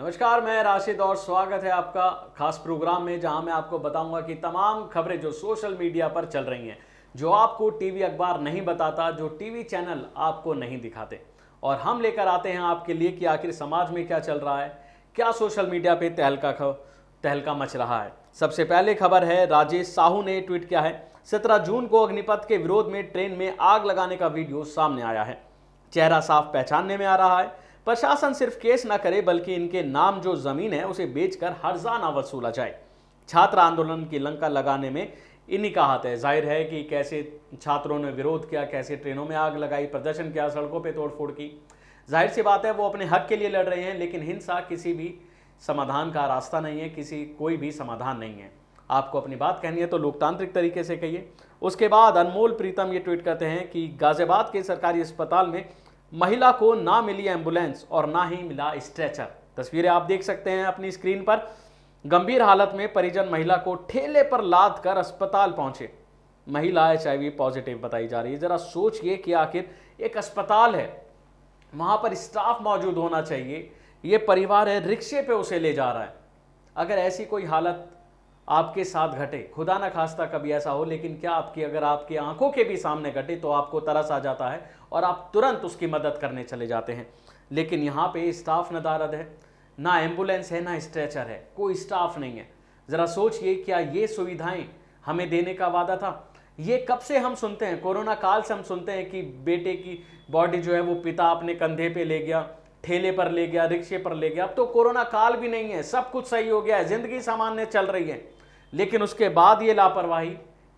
नमस्कार, मैं राशिद और स्वागत है आपका खास प्रोग्राम में, जहां मैं आपको बताऊंगा कि तमाम खबरें जो सोशल मीडिया पर चल रही हैं, जो आपको टीवी अखबार नहीं बताता, जो टीवी चैनल आपको नहीं दिखाते, और हम लेकर आते हैं आपके लिए कि आखिर समाज में क्या चल रहा है, क्या सोशल मीडिया पे तहलका मच रहा है। सबसे पहले खबर है, राजेश साहू ने ट्वीट किया है, 17 जून को अग्निपथ के विरोध में ट्रेन में आग लगाने का वीडियो सामने आया है। चेहरा साफ पहचानने में आ रहा है। प्रशासन सिर्फ केस न करे बल्कि इनके नाम जो जमीन है उसे बेचकर हर्जाना वसूला जाए। छात्र आंदोलन की लंका लगाने में इन्हीं का हाथ है। जाहिर है कि कैसे छात्रों ने विरोध किया, कैसे ट्रेनों में आग लगाई, प्रदर्शन किया, सड़कों पे तोड़फोड़ की। जाहिर सी बात है वो अपने हक के लिए लड़ रहे हैं, लेकिन हिंसा किसी भी समाधान का रास्ता नहीं है, कोई भी समाधान नहीं है। आपको अपनी बात कहनी है तो लोकतांत्रिक तरीके से कहिए। उसके बाद अनमोल प्रीतम ये ट्वीट करते हैं कि गाजियाबाद के सरकारी अस्पताल में महिला को ना मिली एम्बुलेंस और ना ही मिला स्ट्रेचर। तस्वीरें आप देख सकते हैं अपनी स्क्रीन पर। गंभीर हालत में परिजन महिला को ठेले पर लाद कर अस्पताल पहुंचे। महिला HIV पॉजिटिव बताई जा रही है। जरा सोचिए कि आखिर एक अस्पताल है, वहां पर स्टाफ मौजूद होना चाहिए, ये परिवार है रिक्शे पे उसे ले जा रहा है। अगर ऐसी कोई हालत आपके साथ घटे, खुदा ना खास्ता कभी ऐसा हो, लेकिन क्या अगर आपकी आंखों के भी सामने घटे तो आपको तरस आ जाता है और आप तुरंत उसकी मदद करने चले जाते हैं। लेकिन यहाँ पे स्टाफ नदारद है, ना एम्बुलेंस है, ना स्ट्रेचर है, कोई स्टाफ नहीं है। ज़रा सोचिए, क्या ये सुविधाएं हमें देने का वादा था? ये कब से हम सुनते हैं, कोरोना काल से हम सुनते हैं कि बेटे की बॉडी जो है वो पिता अपने कंधे पे ले गया, ठेले पर ले गया, रिक्शे पर ले गया। अब तो कोरोना काल भी नहीं है, सब कुछ सही हो गया है, जिंदगी सामान्य चल रही है, लेकिन उसके बाद ये लापरवाही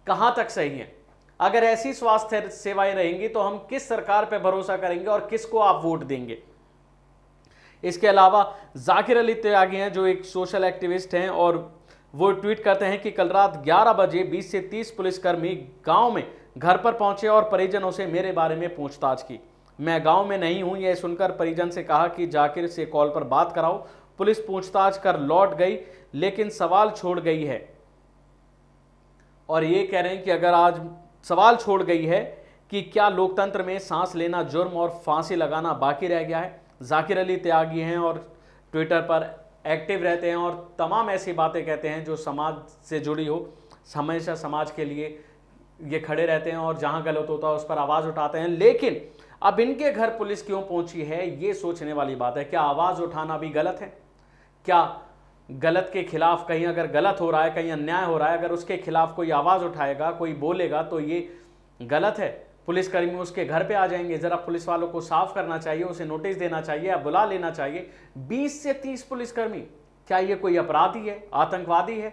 कहां तक सही है? अगर ऐसी स्वास्थ्य सेवाएं रहेंगी तो हम किस सरकार पर भरोसा करेंगे और किसको आप वोट देंगे? इसके अलावा जाकिर अली त्यागी हैं, जो एक सोशल एक्टिविस्ट हैं, और वो ट्वीट करते हैं कि कल रात 11 बजे 20 से 30 पुलिसकर्मी गांव में घर पर पहुंचे और परिजनों से मेरे बारे में पूछताछ की। मैं गांव में नहीं हूं, यह सुनकर परिजन से कहा कि जाकिर से कॉल पर बात कराओ। पुलिस पूछताछ कर लौट गई, लेकिन सवाल छोड़ गई है। और ये कह रहे हैं कि अगर आज सवाल छोड़ गई है कि क्या लोकतंत्र में सांस लेना जुर्म और फांसी लगाना बाकी रह गया है। जाकिर अली त्यागी हैं और ट्विटर पर एक्टिव रहते हैं और तमाम ऐसी बातें कहते हैं जो समाज से जुड़ी हो। हमेशा समाज के लिए ये खड़े रहते हैं और जहां गलत होता है उस पर आवाज़ उठाते हैं। लेकिन अब इनके घर पुलिस क्यों पहुंची है, ये सोचने वाली बात है। क्या आवाज़ उठाना भी गलत है? क्या गलत के खिलाफ, कहीं अगर गलत हो रहा है, कहीं अन्याय हो रहा है, अगर उसके खिलाफ कोई आवाज़ उठाएगा, कोई बोलेगा तो ये गलत है? पुलिसकर्मी उसके घर पे आ जाएंगे। ज़रा पुलिस वालों को साफ करना चाहिए, उसे नोटिस देना चाहिए या बुला लेना चाहिए। 20 से 30 पुलिसकर्मी, क्या ये कोई अपराधी है, आतंकवादी है,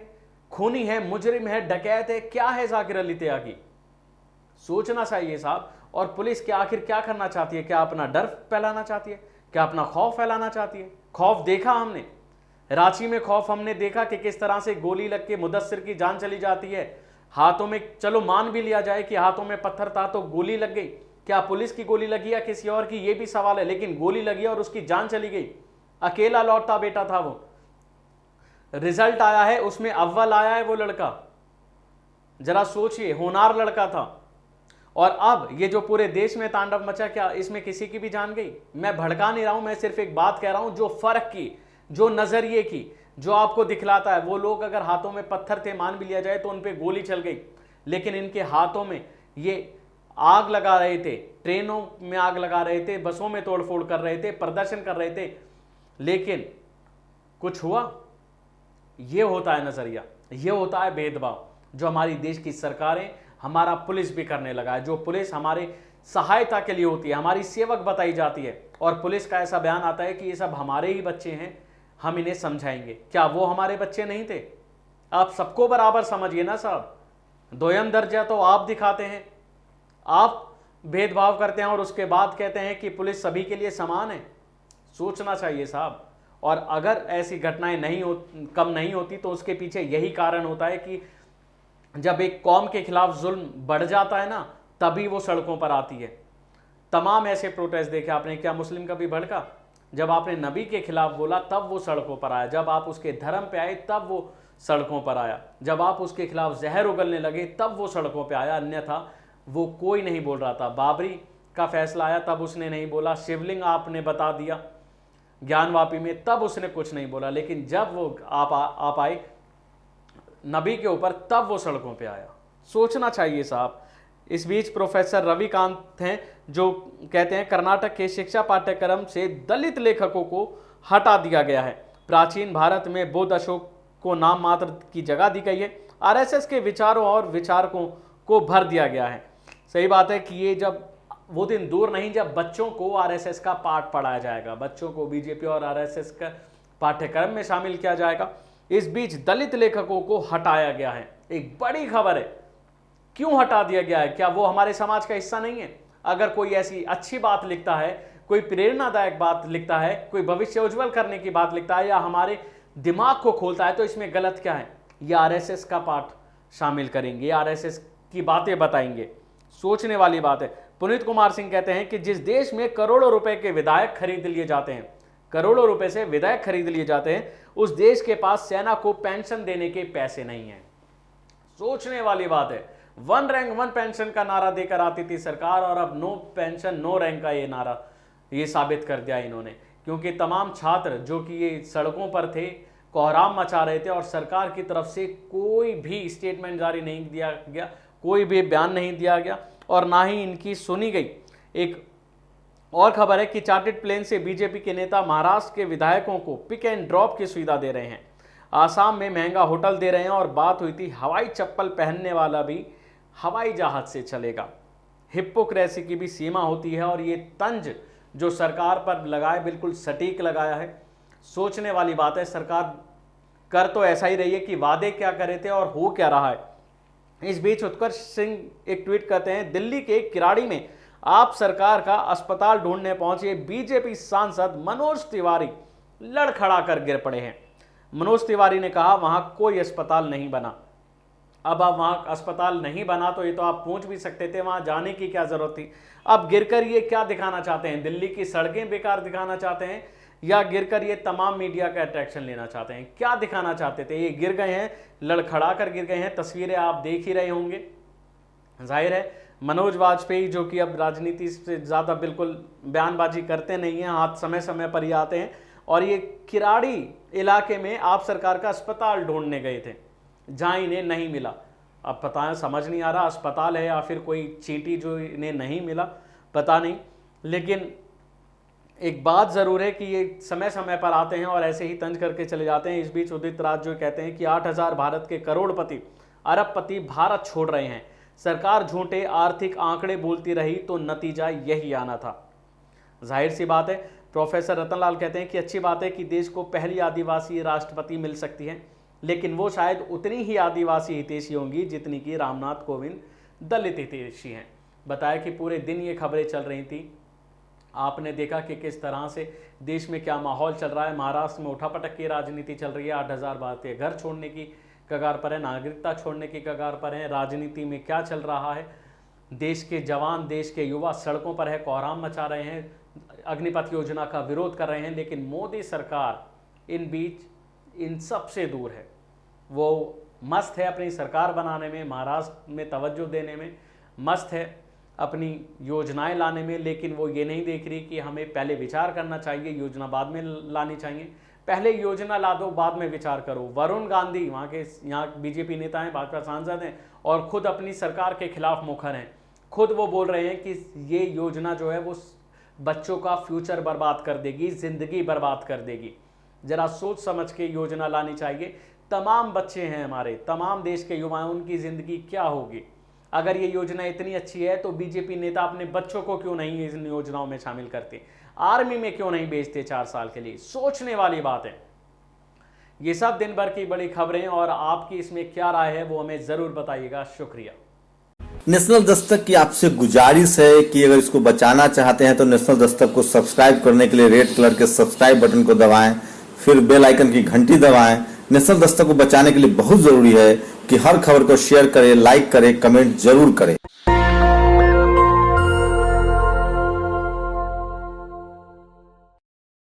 खूनी है, मुजरिम है, डकैत है, क्या है जाकिर अली त्यागी? सोचना चाहिए साहब। और पुलिस क्या आखिर क्या करना चाहती है? क्या अपना डर फैलाना चाहती है? क्या अपना खौफ फैलाना चाहती है? खौफ देखा हमने, रांची में खौफ हमने देखा कि किस तरह से गोली लग के मुदस्सिर की जान चली जाती है। हाथों में, चलो मान भी लिया जाए कि हाथों में पत्थर था तो गोली लग गई, क्या पुलिस की गोली लगी या किसी और की, ये भी सवाल है, लेकिन गोली लगी और उसकी जान चली गई। अकेला लौटता बेटा था वो, रिजल्ट आया है उसमें अव्वल आया है वो लड़का। जरा सोचिए, होनहार लड़का था। और अब ये जो पूरे देश में तांडव मचा, क्या इसमें किसी की भी जान गई? मैं भड़का नहीं रहा हूं, मैं सिर्फ एक बात कह रहा हूं जो फर्क की, जो नजरिए की, जो आपको दिखलाता है। वो लोग अगर हाथों में पत्थर थे, मान भी लिया जाए, तो उन पे गोली चल गई, लेकिन इनके हाथों में ये आग लगा रहे थे, ट्रेनों में आग लगा रहे थे, बसों में तोड़फोड़ कर रहे थे, प्रदर्शन कर रहे थे, लेकिन कुछ हुआ? ये होता है नजरिया, ये होता है भेदभाव जो हमारी देश की सरकारें, हमारा पुलिस भी करने लगा है। जो पुलिस हमारे सहायता के लिए होती है, हमारी सेवक बताई जाती है, और पुलिस का ऐसा बयान आता है कि ये सब हमारे ही बच्चे हैं, हम इन्हें समझाएंगे। क्या वो हमारे बच्चे नहीं थे? आप सबको बराबर समझिए ना साहब। दोयम दर्जा तो आप दिखाते हैं, आप भेदभाव करते हैं और उसके बाद कहते हैं कि पुलिस सभी के लिए समान है। सोचना चाहिए साहब। और अगर ऐसी घटनाएं कम नहीं होती तो उसके पीछे यही कारण होता है कि जब एक कौम के खिलाफ जुल्म बढ़ जाता है ना, तभी वो सड़कों पर आती है। तमाम ऐसे प्रोटेस्ट देखे आपने। क्या मुस्लिम कभी भड़का? जब आपने नबी के खिलाफ बोला तब वो सड़कों पर आया। जब आप उसके धर्म पे आए तब वो सड़कों पर आया। जब आप उसके खिलाफ जहर उगलने लगे तब वो सड़कों पे आया, अन्यथा वो कोई नहीं बोल रहा था। बाबरी का फैसला आया तब उसने नहीं बोला। शिवलिंग आपने बता दिया, ज्ञानवापी में, तब उसने कुछ नहीं बोला, लेकिन जब वो आप आए नबी के ऊपर, तब वो सड़कों पे आया। सोचना चाहिए साहब। इस बीच प्रोफेसर रविकांत हैं जो कहते हैं कर्नाटक के शिक्षा पाठ्यक्रम से दलित लेखकों को हटा दिया गया है। प्राचीन भारत में बौद्ध अशोक को नाम मात्र की जगह दी गई है। आरएसएस के विचारों और विचारकों को भर दिया गया है। सही बात है कि ये जब वो दिन दूर नहीं जब बच्चों को आरएसएस का पाठ पढ़ाया जाएगा, बच्चों को बीजेपी और आरएसएस का पाठ्यक्रम में शामिल किया जाएगा। इस बीच दलित लेखकों को हटाया गया है। एक बड़ी खबर है। क्यों हटा दिया गया है? क्या वो हमारे समाज का हिस्सा नहीं है? अगर कोई ऐसी अच्छी बात लिखता है, कोई प्रेरणादायक बात लिखता है, कोई भविष्य उज्जवल करने की बात लिखता है या हमारे दिमाग को खोलता है, तो इसमें गलत क्या है? ये आरएसएस का पाठ शामिल करेंगे, आरएसएस की बातें बताएंगे। सोचने वाली बात है। पुनीत कुमार सिंह कहते हैं कि जिस देश में करोड़ों रुपए के विधायक खरीद लिए जाते हैं, करोड़ों रुपए से विधायक खरीद लिए जाते हैं, उस देश के पास सेना को पेंशन देने के पैसे नहीं है। सोचने वाली बात है। 1 रैंक 1 पेंशन का नारा देकर आती थी सरकार, और अब नो पेंशन नो रैंक का ये नारा ये साबित कर दिया इन्होंने, क्योंकि तमाम छात्र जो कि ये सड़कों पर थे, कोहराम मचा रहे थे और सरकार की तरफ से कोई भी स्टेटमेंट जारी नहीं दिया गया, कोई भी बयान नहीं दिया गया और ना ही इनकी सुनी गई। एक और खबर है कि चार्टर्ड प्लेन से बीजेपी के नेता महाराष्ट्र के विधायकों को पिक एंड ड्रॉप की सुविधा दे रहे हैं। आसाम में महंगा होटल दे रहे हैं और बात हुई थी हवाई चप्पल पहनने वाला भी हवाई जहाज से चलेगा। हिप्पोक्रेसी की भी सीमा होती है और ये तंज जो सरकार पर लगाए बिल्कुल सटीक लगाया है। सोचने वाली बात है। सरकार कर तो ऐसा ही रही है कि वादे क्या करे थे और हो क्या रहा है। इस बीच उत्कर्ष सिंह एक ट्वीट करते हैं, दिल्ली के किराड़ी में आप सरकार का अस्पताल ढूंढने पहुंचे बीजेपी सांसद मनोज तिवारी लड़खड़ा कर गिर पड़े हैं। मनोज तिवारी ने कहा वहां कोई अस्पताल नहीं बना। अब वहां अस्पताल नहीं बना तो ये तो आप पूछ भी सकते थे, वहां जाने की क्या जरूरत थी। अब गिरकर ये क्या दिखाना चाहते हैं? दिल्ली की सड़कें बेकार दिखाना चाहते हैं या गिरकर ये तमाम मीडिया का अट्रैक्शन लेना चाहते हैं? क्या दिखाना चाहते थे? ये गिर गए हैं, लड़खड़ा कर गिर गए हैं। तस्वीरें आप देख ही रहे होंगे। जाहिर है मनोज वाजपेयी जो कि अब राजनीति से ज़्यादा बिल्कुल बयानबाजी करते नहीं हैं, हाथ समय समय पर ही आते हैं, और ये किराड़ी इलाके में आप सरकार का अस्पताल ढूंढने गए थे जहाँ इन्हें नहीं मिला। अब पता है, समझ नहीं आ रहा अस्पताल है या फिर कोई चींटी जो इन्हें नहीं मिला, पता नहीं। लेकिन एक बात ज़रूर है कि ये समय समय पर आते हैं और ऐसे ही तंज करके चले जाते हैं। इस बीच उदित राज जो कहते हैं कि 8000 भारत के करोड़पति अरबपति भारत छोड़ रहे हैं। सरकार झूठे आर्थिक आंकड़े बोलती रही तो नतीजा यही आना था। जाहिर सी बात है। प्रोफेसर रतनलाल कहते हैं कि अच्छी बात है कि देश को पहली आदिवासी राष्ट्रपति मिल सकती है, लेकिन वो शायद उतनी ही आदिवासी हितैषी होंगी जितनी कि रामनाथ कोविंद दलित हितैषी हैं। बताया कि पूरे दिन ये खबरें चल रही थी। आपने देखा कि किस तरह से देश में क्या माहौल चल रहा है। महाराष्ट्र में उठापटक की राजनीति चल रही है। 8000 भारतीय घर छोड़ने की कगार पर है, नागरिकता छोड़ने की कगार पर है। राजनीति में क्या चल रहा है? देश के जवान, देश के युवा सड़कों पर है, कोहराम मचा रहे हैं, अग्निपथ योजना का विरोध कर रहे हैं, लेकिन मोदी सरकार इन बीच इन सब से दूर है। वो मस्त है अपनी सरकार बनाने में, महाराष्ट्र में तवज्जो देने में, मस्त है अपनी योजनाएं लाने में, लेकिन वो ये नहीं देख रही कि हमें पहले विचार करना चाहिए, योजना बाद में लानी चाहिए। पहले योजना ला दो, बाद में विचार करो। वरुण गांधी वहाँ के यहाँ बीजेपी नेता हैं, भाजपा सांसद हैं और खुद अपनी सरकार के खिलाफ मुखर हैं। खुद वो बोल रहे हैं कि ये योजना जो है वो बच्चों का फ्यूचर बर्बाद कर देगी, जिंदगी बर्बाद कर देगी। जरा सोच समझ के योजना लानी चाहिए। तमाम बच्चे हैं हमारे, तमाम देश के युवा, उनकी ज़िंदगी क्या होगी? अगर ये योजना इतनी अच्छी है तो बीजेपी नेता अपने बच्चों को क्यों नहीं इन योजनाओं में शामिल करते? आर्मी में क्यों नहीं भेजते 4 साल के लिए? सोचने वाली बात है। ये सब दिन भर की बड़ी खबरें, और आपकी इसमें क्या राय है वो हमें जरूर बताइएगा। शुक्रिया। नेशनल दस्तक की आपसे गुजारिश है कि अगर इसको बचाना चाहते हैं तो नेशनल दस्तक को सब्सक्राइब करने के लिए रेड कलर के सब्सक्राइब बटन को दबाएं, फिर बेल आइकन की घंटी दबाएं। नेशनल दस्तक को बचाने के लिए बहुत जरूरी है कि हर खबर को शेयर करें, लाइक करें, कमेंट जरूर करें।